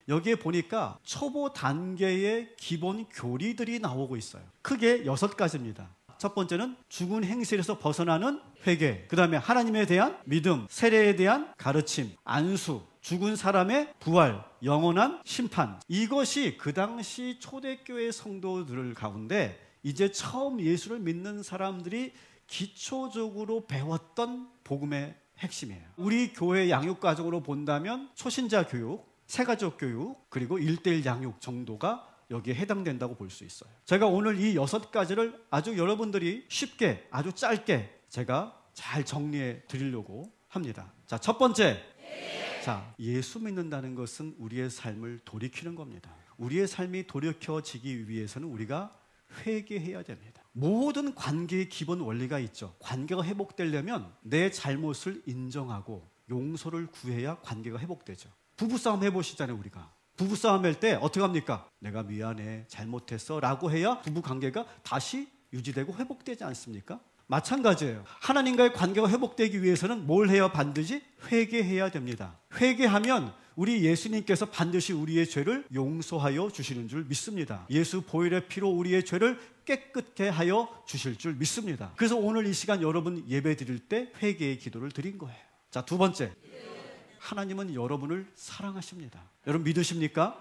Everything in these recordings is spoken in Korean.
여기에 보니까 초보 단계의 기본 교리들이 나오고 있어요. 크게 6가지입니다. 첫 번째는 죽은 행실에서 벗어나는 회개, 그 다음에 하나님에 대한 믿음, 세례에 대한 가르침, 안수, 죽은 사람의 부활, 영원한 심판. 이것이 그 당시 초대교회 성도들 가운데 이제 처음 예수를 믿는 사람들이 기초적으로 배웠던 복음의 핵심이에요. 우리 교회 양육과정으로 본다면 초신자 교육, 새가족 교육, 그리고 1:1 양육 정도가 여기에 해당된다고 볼 수 있어요. 제가 오늘 이 6가지를 아주 여러분들이 쉽게, 아주 짧게 제가 잘 정리해 드리려고 합니다. 자, 첫 번째. 자, 예수 믿는다는 것은 우리의 삶을 돌이키는 겁니다. 우리의 삶이 돌이켜지기 위해서는 우리가 회개해야 됩니다. 모든 관계의 기본 원리가 있죠. 관계가 회복되려면 내 잘못을 인정하고 용서를 구해야 관계가 회복되죠. 부부싸움 해보시잖아요. 우리가 부부싸움 할 때 어떻게 합니까? 내가 미안해, 잘못했어 라고 해야 부부관계가 다시 유지되고 회복되지 않습니까? 마찬가지예요. 하나님과의 관계가 회복되기 위해서는 뭘 해야 반드시? 회개해야 됩니다. 회개하면 우리 예수님께서 반드시 우리의 죄를 용서하여 주시는 줄 믿습니다. 예수 보혈의 피로 우리의 죄를 깨끗게 하여 주실 줄 믿습니다. 그래서 오늘 이 시간 여러분 예배 드릴 때 회개의 기도를 드린 거예요. 자, 두 번째. 하나님은 여러분을 사랑하십니다. 여러분 믿으십니까?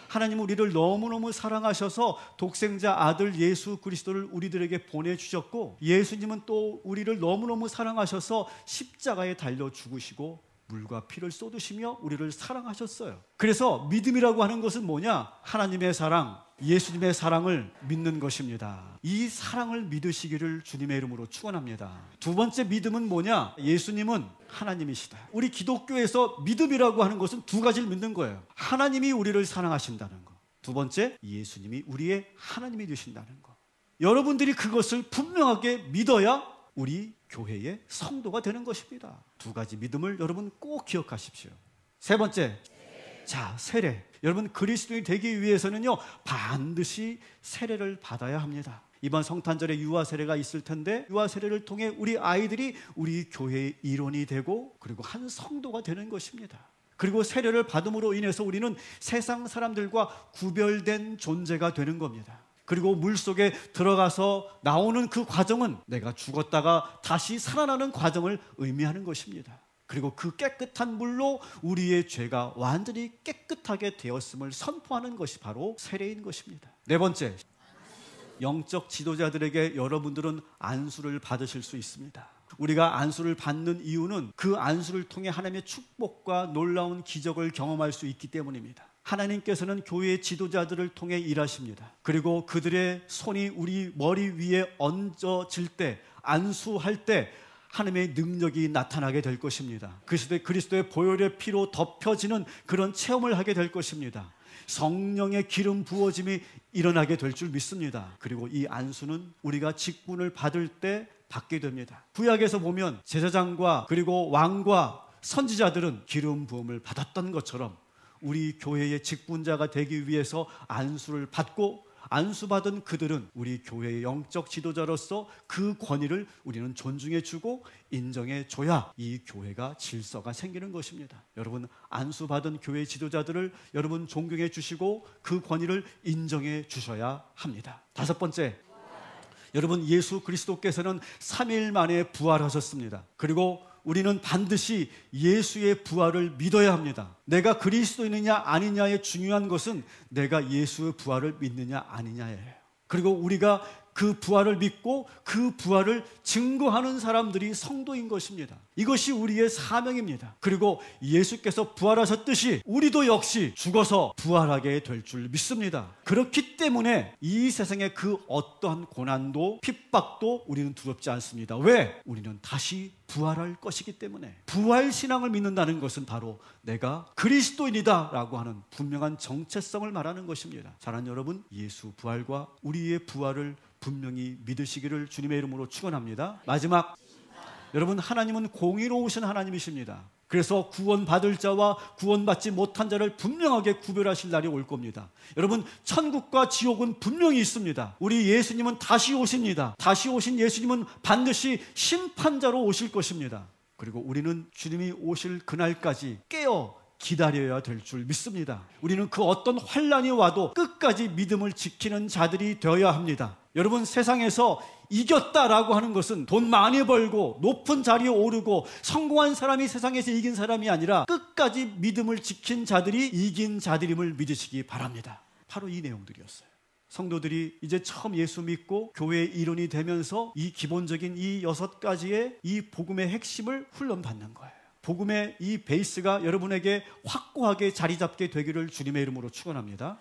하나님은 우리를 너무너무 사랑하셔서 독생자 아들 예수 그리스도를 우리들에게 보내주셨고, 예수님은 또 우리를 너무너무 사랑하셔서 십자가에 달려 죽으시고 물과 피를 쏟으시며 우리를 사랑하셨어요. 그래서 믿음이라고 하는 것은 뭐냐? 하나님의 사랑, 예수님의 사랑을 믿는 것입니다. 이 사랑을 믿으시기를 주님의 이름으로 축원합니다. 두 번째 믿음은 뭐냐? 예수님은 하나님이시다. 우리 기독교에서 믿음이라고 하는 것은 2가지를 믿는 거예요. 하나님이 우리를 사랑하신다는 거, 두 번째 예수님이 우리의 하나님이 되신다는 거. 여러분들이 그것을 분명하게 믿어야 우리 교회의 성도가 되는 것입니다. 2가지 믿음을 여러분 꼭 기억하십시오. 세 번째, 자, 세례. 여러분 그리스도인이 되기 위해서는요 반드시 세례를 받아야 합니다. 이번 성탄절에 유아 세례가 있을 텐데 유아 세례를 통해 우리 아이들이 우리 교회의 일원이 되고 그리고 한 성도가 되는 것입니다. 그리고 세례를 받음으로 인해서 우리는 세상 사람들과 구별된 존재가 되는 겁니다. 그리고 물속에 들어가서 나오는 그 과정은 내가 죽었다가 다시 살아나는 과정을 의미하는 것입니다. 그리고 그 깨끗한 물로 우리의 죄가 완전히 깨끗하게 되었음을 선포하는 것이 바로 세례인 것입니다. 네 번째, 영적 지도자들에게 여러분들은 안수를 받으실 수 있습니다. 우리가 안수를 받는 이유는 그 안수를 통해 하나님의 축복과 놀라운 기적을 경험할 수 있기 때문입니다. 하나님께서는 교회의 지도자들을 통해 일하십니다. 그리고 그들의 손이 우리 머리 위에 얹어질 때, 안수할 때 하나님의 능력이 나타나게 될 것입니다. 그리스도의 보혈의 피로 덮여지는 그런 체험을 하게 될 것입니다. 성령의 기름 부어짐이 일어나게 될 줄 믿습니다. 그리고 이 안수는 우리가 직분을 받을 때 받게 됩니다. 구약에서 보면 제사장과 그리고 왕과 선지자들은 기름 부음을 받았던 것처럼 우리 교회의 직분자가 되기 위해서 안수를 받고, 안수받은 그들은 우리 교회의 영적 지도자로서 그 권위를 우리는 존중해주고 인정해줘야 이 교회가 질서가 생기는 것입니다. 여러분 안수받은 교회 지도자들을 여러분 존경해 주시고 그 권위를 인정해 주셔야 합니다. 다섯 번째, 여러분 예수 그리스도께서는 3일 만에 부활하셨습니다. 그리고 우리는 반드시 예수의 부활을 믿어야 합니다. 내가 그리스도인이냐 아니냐의 중요한 것은 내가 예수의 부활을 믿느냐 아니냐예요. 그리고 우리가 그 부활을 믿고 그 부활을 증거하는 사람들이 성도인 것입니다. 이것이 우리의 사명입니다. 그리고 예수께서 부활하셨듯이 우리도 역시 죽어서 부활하게 될 줄 믿습니다. 그렇기 때문에 이 세상의 그 어떠한 고난도 핍박도 우리는 두렵지 않습니다. 왜? 우리는 다시 부활할 것이기 때문에. 부활신앙을 믿는다는 것은 바로 내가 그리스도인이다 라고 하는 분명한 정체성을 말하는 것입니다. 사랑하는 여러분, 예수 부활과 우리의 부활을 분명히 믿으시기를 주님의 이름으로 축원합니다. 마지막, 여러분 하나님은 공의로우신 하나님이십니다. 그래서 구원받을 자와 구원받지 못한 자를 분명하게 구별하실 날이 올 겁니다. 여러분 천국과 지옥은 분명히 있습니다. 우리 예수님은 다시 오십니다. 다시 오신 예수님은 반드시 심판자로 오실 것입니다. 그리고 우리는 주님이 오실 그날까지 깨어 기다려야 될 줄 믿습니다. 우리는 그 어떤 환난이 와도 끝까지 믿음을 지키는 자들이 되어야 합니다. 여러분, 세상에서 이겼다라고 하는 것은 돈 많이 벌고 높은 자리에 오르고 성공한 사람이 세상에서 이긴 사람이 아니라 끝까지 믿음을 지킨 자들이 이긴 자들임을 믿으시기 바랍니다. 바로 이 내용들이었어요. 성도들이 이제 처음 예수 믿고 교회의 일원이 되면서 이 기본적인 이 6가지의 이 복음의 핵심을 훈련받는 거예요. 복음의 이 베이스가 여러분에게 확고하게 자리 잡게 되기를 주님의 이름으로 축원합니다.